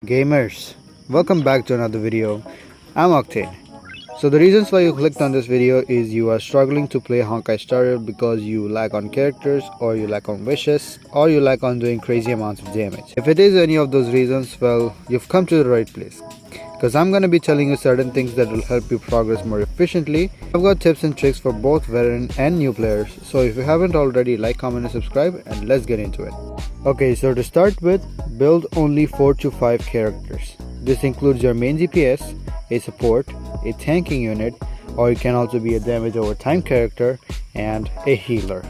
Gamers, welcome back to another video. I'm Octane. So the reasons why you clicked on this video is you are struggling to play Honkai Star Rail because you lack on characters, or you lack on wishes, or you lack on doing crazy amounts of damage. If it is any of those reasons, well, you've come to the right place. Because I'm going to be telling you certain things that will help you progress more efficiently. I've got tips and tricks for both veteran and new players. So if you haven't already, like, comment and subscribe, and let's get into it. Okay, so to start with, build only 4 to 5 characters. This includes your main DPS, a support, a tanking unit, or it can also be a damage over time character, and a healer.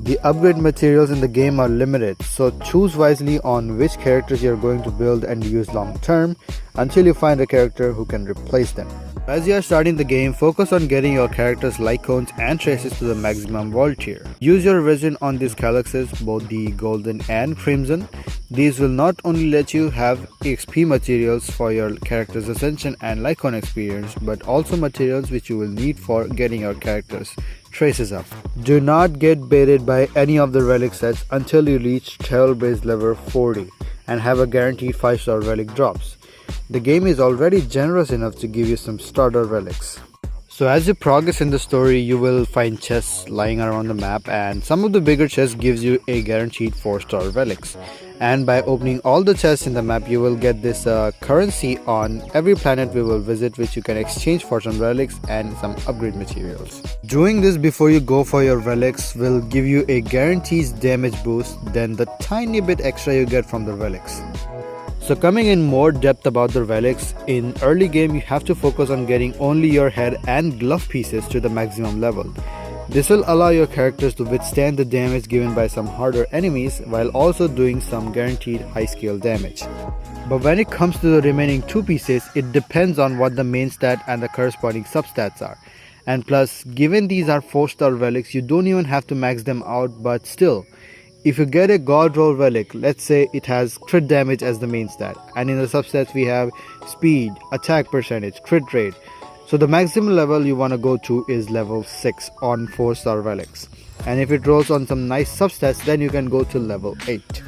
The upgrade materials in the game are limited, so choose wisely on which characters you are going to build and use long term until you find a character who can replace them. As you are starting the game, focus on getting your characters' light cones and traces to the maximum world tier. Use your resin on these calyxes, both the golden and crimson. These will not only let you have XP materials for your character's ascension and light cone experience, but also materials which you will need for getting your character's traces up. Do not get baited by any of the relic sets until you reach Trailblazers level 40 and have a guaranteed 5-star relic drops. The game is already generous enough to give you some starter relics. So as you progress in the story, you will find chests lying around the map, and some of the bigger chests gives you a guaranteed 4-star relics. And by opening all the chests in the map, you will get this currency on every planet we will visit, which you can exchange for some relics and some upgrade materials. Doing this before you go for your relics will give you a guaranteed damage boost than the tiny bit extra you get from the relics. So coming in more depth about the relics, in early game you have to focus on getting only your head and glove pieces to the maximum level. This will allow your characters to withstand the damage given by some harder enemies while also doing some guaranteed high scale damage. But when it comes to the remaining 2 pieces, it depends on what the main stat and the corresponding substats are. And plus, given these are 4-star relics, you don't even have to max them out, but still, if you get a god roll relic, let's say it has crit damage as the main stat, and in the substats we have speed, attack percentage, crit rate. So the maximum level you want to go to is level 6 on 4-star relics. And if it rolls on some nice substats, then you can go to level 8.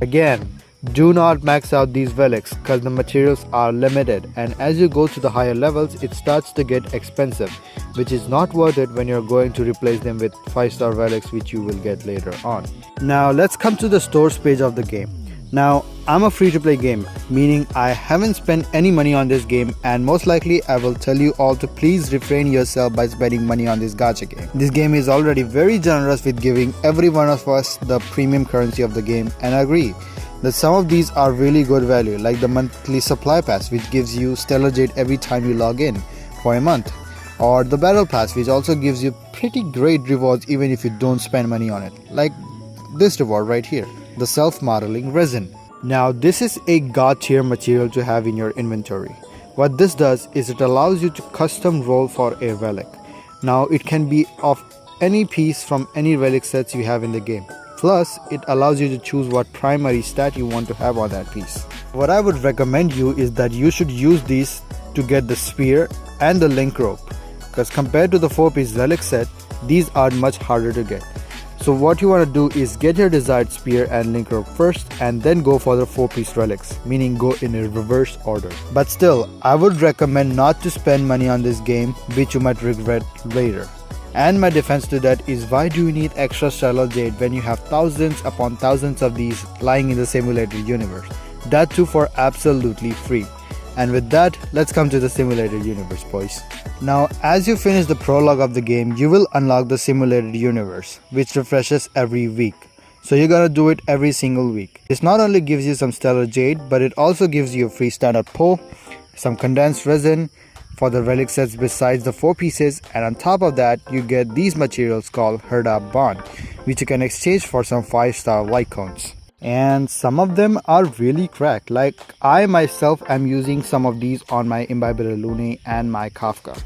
Again, do not max out these relics because the materials are limited, and as you go to the higher levels it starts to get expensive, which is not worth it when you're going to replace them with 5-star relics which you will get later on. Now let's come to the stores page of the game. Now I'm a free to play game, meaning I haven't spent any money on this game, and most likely I will tell you all to please refrain yourself by spending money on this gacha game. This game is already very generous with giving every one of us the premium currency of the game, and I agree that some of these are really good value, like the monthly supply pass which gives you stellar jade every time you log in for a month, or the battle pass which also gives you pretty great rewards even if you don't spend money on it, like this reward right here, the self-modeling resin. Now this is a god tier material to have in your inventory. What this does is it allows you to custom roll for a relic. Now it can be of any piece from any relic sets you have in the game. Plus, it allows you to choose what primary stat you want to have on that piece. What I would recommend you is that you should use these to get the spear and the link rope, because compared to the 4-piece relic set, these are much harder to get. So what you want to do is get your desired spear and link rope first, and then go for the 4-piece relics, meaning go in a reverse order. But still, I would recommend not to spend money on this game, which you might regret later. And my defense to that is, why do you need extra stellar jade when you have thousands upon thousands of these lying in the simulated universe? That too for absolutely free. And with that, let's come to the simulated universe, boys. Now, as you finish the prologue of the game, you will unlock the simulated universe, which refreshes every week. So you're gonna do it every single week. This not only gives you some stellar jade, but it also gives you a free standard pole, some condensed resin for the relic sets besides the 4 pieces, and on top of that you get these materials called Herda Bond, which you can exchange for some 5-star light cones. And some of them are really cracked, like I myself am using some of these on my Imbibere Lune and my Kafka.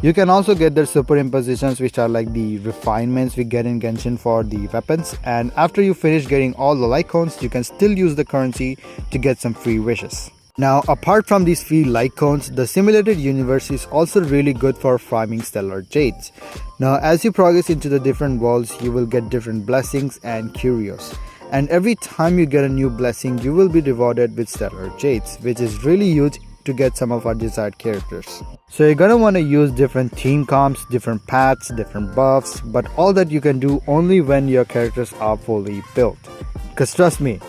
You can also get their superimpositions, which are like the refinements we get in Genshin for the weapons, and after you finish getting all the light cones, you can still use the currency to get some free wishes. Now, apart from these free light cones, the simulated universe is also really good for farming stellar jades. Now, as you progress into the different worlds, you will get different blessings and curios. and every time you get a new blessing you will be rewarded with stellar jades, which is really huge to get some of our desired characters. So you're gonna want to use different team comps, different paths, different buffs, but all that you can do only when your characters are fully built. Cause trust me,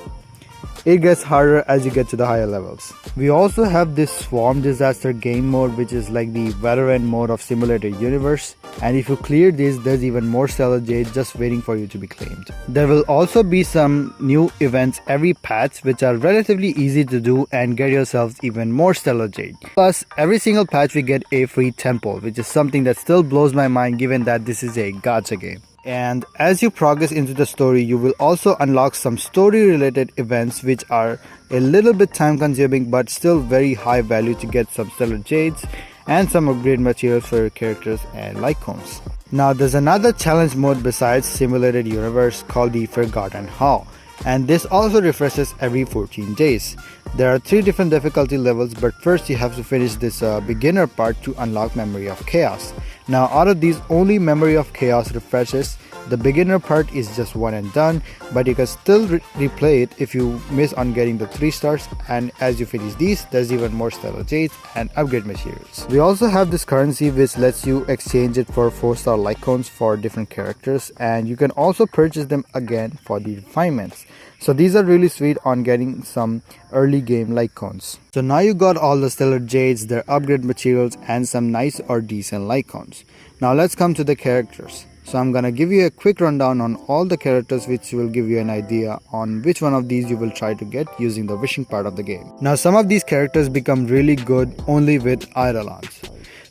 it gets harder as you get to the higher levels. We also have this Swarm Disaster game mode, which is like the veteran mode of Simulated Universe, and if you clear this, there's even more Stellar Jade just waiting for you to be claimed. There will also be some new events every patch which are relatively easy to do and get yourselves even more Stellar Jade. Plus, every single patch we get a free temple, which is something that still blows my mind given that this is a gacha game. And as you progress into the story, you will also unlock some story related events which are a little bit time consuming but still very high value to get some stellar jades and some upgrade materials for your characters and lycones. Now there's another challenge mode besides Simulated Universe called the Forgotten Hall, and this also refreshes every 14 days. There are 3 different difficulty levels, but first you have to finish this beginner part to unlock Memory of Chaos. Now out of these, only Memory of Chaos refreshes. The beginner part is just one and done, but you can still replay it if you miss on getting the 3 stars, and as you finish these, there's even more stellar jades and upgrade materials. We also have this currency which lets you exchange it for 4-star lycones for different characters, and you can also purchase them again for the refinements. So these are really sweet on getting some early game lycones. So now you got all the stellar jades, their upgrade materials, and some nice or decent lycones. Now let's come to the characters. So I'm gonna give you a quick rundown on all the characters, which will give you an idea on which one of these you will try to get using the wishing part of the game. Now some of these characters become really good only with Eidolons.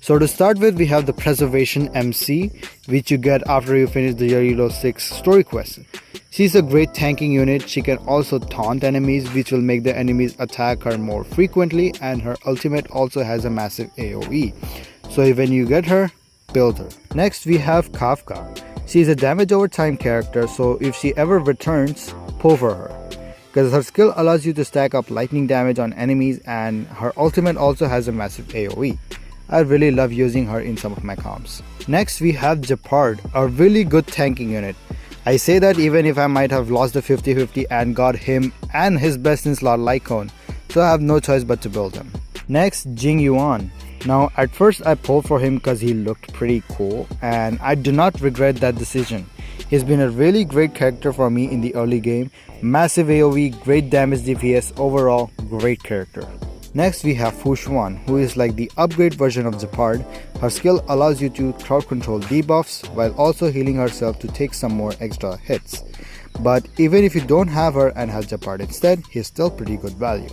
So to start with, we have the Preservation MC, which you get after you finish the Yarilo 6 story quest. She's a great tanking unit. She can also taunt enemies, which will make the enemies attack her more frequently, and her ultimate also has a massive AoE. So when you get her, build her. Next we have Kafka. She is a damage over time character, so if she ever returns, pull for her, because her skill allows you to stack up lightning damage on enemies, and her ultimate also has a massive AoE. I really love using her in some of my comps. Next we have Jeopard, a really good tanking unit. I say that even if I might have lost the 50-50 and got him and his best in slot Lycone, so I have no choice but to build him. Next, Jing Yuan. Now at first I pulled for him because he looked pretty cool, and I do not regret that decision. He's been a really great character for me in the early game. Massive AoE, great damage DPS, overall great character. Next we have Fu Xuan, who is like the upgrade version of Jeopard. Her skill allows you to crowd control debuffs while also healing herself to take some more extra hits. But even if you don't have her and have Jeopard instead, he's still pretty good value.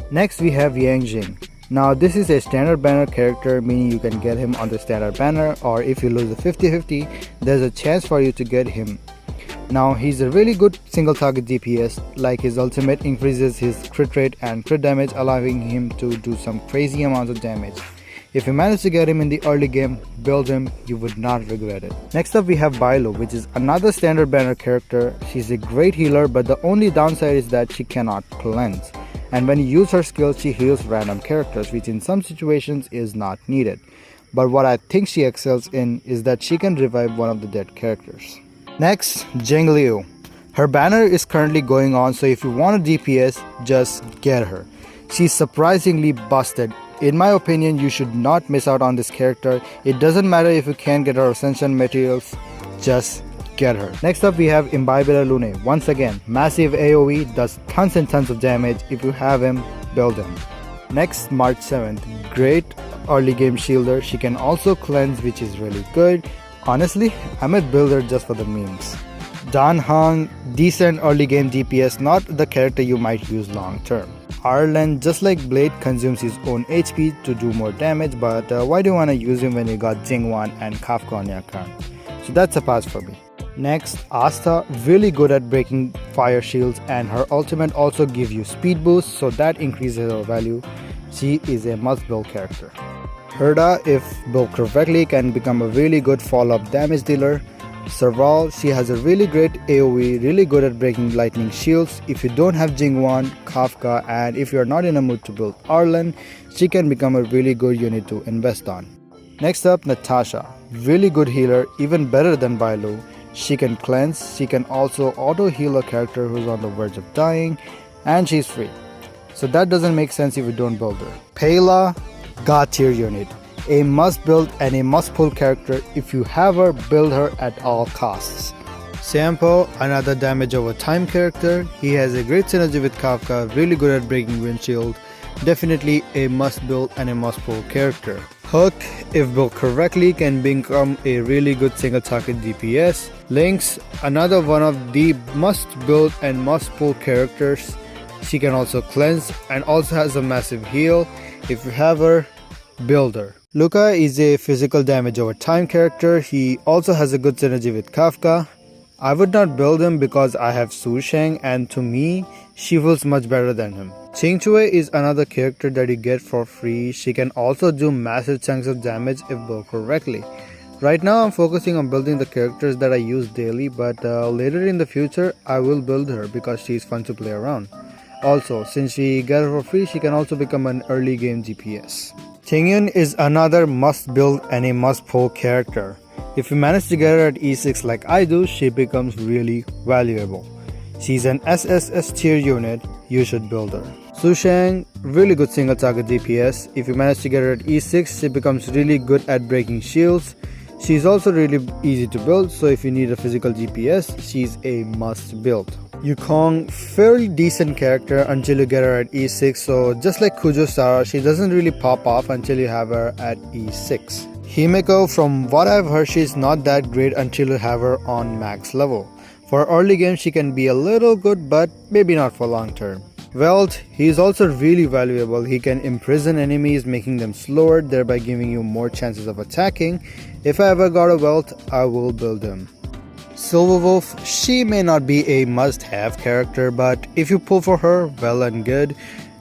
Next we have Yang Jing. Now this is a standard banner character, meaning you can get him on the standard banner, or if you lose the 50-50, there's a chance for you to get him. Now he's a really good single target DPS, like his ultimate increases his crit rate and crit damage, allowing him to do some crazy amounts of damage. If you manage to get him in the early game, build him, you would not regret it. Next up we have Bailu, which is another standard banner character. She's a great healer, but the only downside is that she cannot cleanse. And when you use her skill, she heals random characters, which in some situations is not needed. But what I think she excels in is that she can revive one of the dead characters. Next, Jing Liu. Her banner is currently going on, so if you want a DPS, just get her. She's surprisingly busted. In my opinion, you should not miss out on this character. It doesn't matter if you can't get her ascension materials, just get her. Next up we have Imbibula Lune. Once again, massive AoE, does tons and tons of damage. If you have him, build him. Next, March 7th. Great early game shielder. She can also cleanse, which is really good. Honestly, I might build her just for the memes. Dan Hong, decent early game DPS, not the character you might use long term. Arlen, just like Blade, consumes his own HP to do more damage, but why do you want to use him when you got Jingwan and Kafka on your account? So that's a pass for me. Next, Asta, really good at breaking fire shields, and her ultimate also gives you speed boost, so that increases her value. She is a must-build character. Herda, if built correctly, can become a really good follow-up damage dealer. Serval, she has a really great AoE, really good at breaking lightning shields. If you don't have Jingwan, Kafka, and if you're not in a mood to build Arlen, she can become a really good unit to invest on. Next up, Natasha, really good healer, even better than Bailu. she can cleanse, she can also auto heal a character who's on the verge of dying, and she's free. So that doesn't make sense if you don't build her. Pela, God tier unit. A must build and a must pull character. If you have her, build her at all costs. Sampo, another damage over time character. He has a great synergy with Kafka, really good at breaking windshield. Definitely a must build and a must pull character. Hook, if built correctly, can become a really good single target DPS. Lynx, another one of the must build and must pull characters. She can also cleanse and also has a massive heal. If you have her, build her. Luca is a physical damage over time character. He also has a good synergy with Kafka. I would not build him because I have Su Sheng, and to me, she feels much better than him. Qingque is another character that you get for free. She can also do massive chunks of damage if built correctly. Right now I'm focusing on building the characters that I use daily, but later in the future I will build her because she is fun to play around. Also, since we get her for free, she can also become an early game DPS. Tingyun is another must build and a must pull character. If you manage to get her at E6 like I do, she becomes really valuable. She's an SSS tier unit, you should build her. Su Sheng, really good single target DPS. If you manage to get her at E6, she becomes really good at breaking shields. She's also really easy to build, so if you need a physical DPS, she's a must build. Yukong, fairly decent character until you get her at E6, so just like Kujo Sara, she doesn't really pop off until you have her at E6. Himeko, from what I've heard, she's not that great until you have her on max level. For early game, she can be a little good, but maybe not for long term. Welt, he is also really valuable. He can imprison enemies, making them slower, thereby giving you more chances of attacking. If I ever got a Welt, I will build him. Silverwolf, she may not be a must-have character, but if you pull for her, well and good.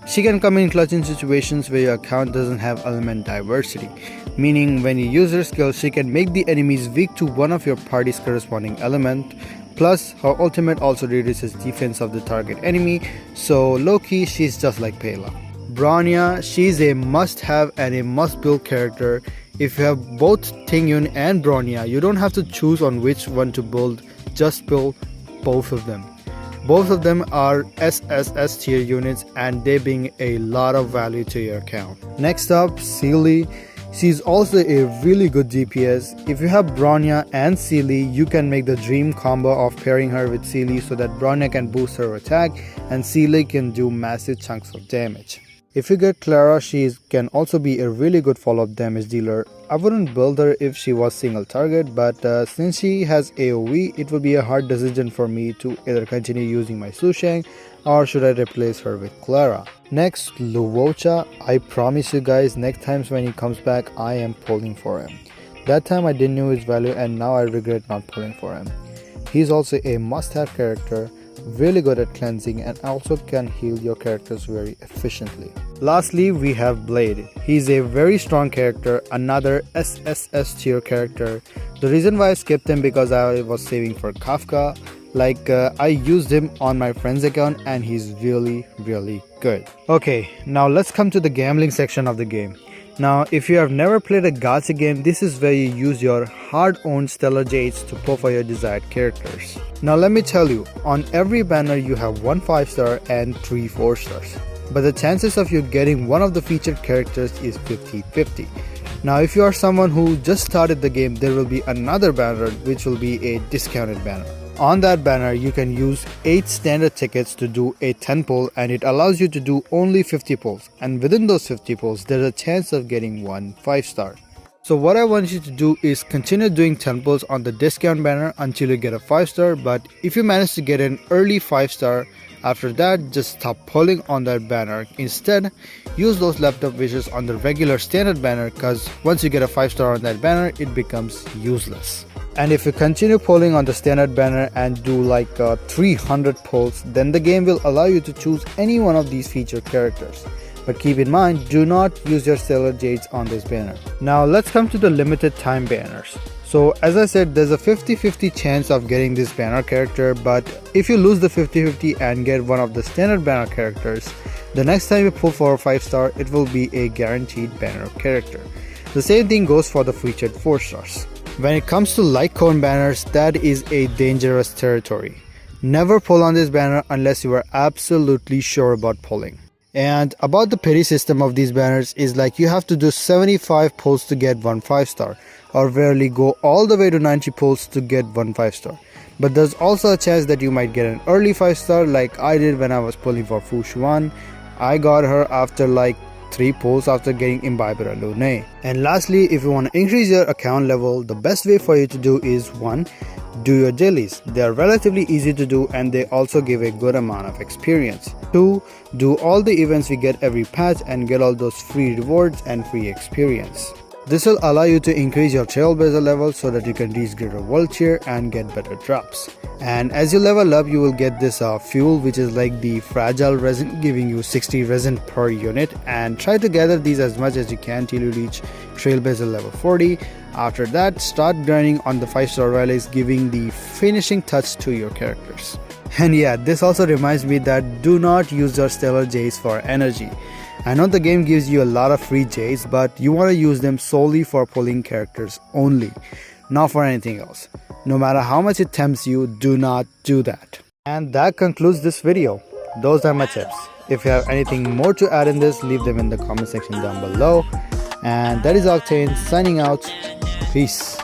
She can come in clutch in situations where your account doesn't have element diversity, meaning when you use her skill, she can make the enemies weak to one of your party's corresponding element. Plus, her ultimate also reduces defense of the target enemy, so low-key, she's just like Pela. Bronya, she's a must-have and a must-build character. If you have both Tingyun and Bronya, you don't have to choose on which one to build, just build both of them. Both of them are SSS tier units and they bring a lot of value to your account. Next up, Sealy. She's also a really good DPS. If you have Bronya and Sealy, you can make the dream combo of pairing her with Sealy so that Bronya can boost her attack and Sealy can do massive chunks of damage. If you get Clara, she can also be a really good follow-up damage dealer. I wouldn't build her if she was single target, but since she has AoE, it would be a hard decision for me to either continue using my Su Sheng or should I replace her with Clara. Next, Luocha. I promise you guys, next times when he comes back, I am pulling for him. That time I didn't know his value and now I regret not pulling for him. He's also a must-have character, really good at cleansing and also can heal your characters very efficiently. Lastly, we have Blade. He's a very strong character, another SSS tier character. The reason why I skipped him because I was saving for Kafka. I used him on my friend's account and he's really good. Okay, now let's come to the gambling section of the game. Now, if you have never played a gacha game, this is where you use your hard-earned stellar jades to pull for your desired characters. Now let me tell you, on every banner you have 1 5-star and 3 4-stars. But the chances of you getting one of the featured characters is 50-50. Now if you are someone who just started the game, there will be another banner which will be a discounted banner. On that banner, you can use 8 standard tickets to do a 10 pull and it allows you to do only 50 pulls. And within those 50 pulls, there's a chance of getting 1 5-star. So what I want you to do is continue doing 10 pulls on the discount banner until you get a 5-star. But if you manage to get an early 5-star, after that, just stop pulling on that banner. Instead, use those left up wishes on the regular standard banner because once you get a 5-star on that banner, it becomes useless. And if you continue pulling on the standard banner and do 300 pulls, then the game will allow you to choose any one of these featured characters. But keep in mind, do not use your stellar jades on this banner. Now let's come to the limited time banners. So as I said, there's a 50-50 chance of getting this banner character, but if you lose the 50-50 and get one of the standard banner characters, the next time you pull for a 5-star, it will be a guaranteed banner character. The same thing goes for the featured 4-stars. When it comes to light cone banners, that is a dangerous territory. Never pull on this banner unless you are absolutely sure about pulling. And about the pity system of these banners is like you have to do 75 pulls to get one 5-star, or rarely go all the way to 90 pulls to get one 5-star. But there's also a chance that you might get an early 5-star like I did when I was pulling for Fu Xuan. I got her after like 3 pulls after getting Imbiber Lune. And lastly, if you want to increase your account level, the best way for you to do is 1. Do your dailies. They are relatively easy to do and they also give a good amount of experience. 2. Do all the events we get every patch and get all those free rewards and free experience. This will allow you to increase your Trailblazer level so that you can reach greater world tier and get better drops. And as you level up, you will get this fuel, which is like the fragile resin, giving you 60 resin per unit, and try to gather these as much as you can till you reach Trailblazer level 40. After that, start grinding on the 5-star relics, giving the finishing touch to your characters. And yeah, this also reminds me that do not use your stellar J's for energy. I know the game gives you a lot of free J's, but you want to use them solely for pulling characters only, not for anything else. No matter how much it tempts you, do not do that. And that concludes this video. Those are my tips. If you have anything more to add in this, leave them in the comment section down below. And that is Octane signing out. Peace.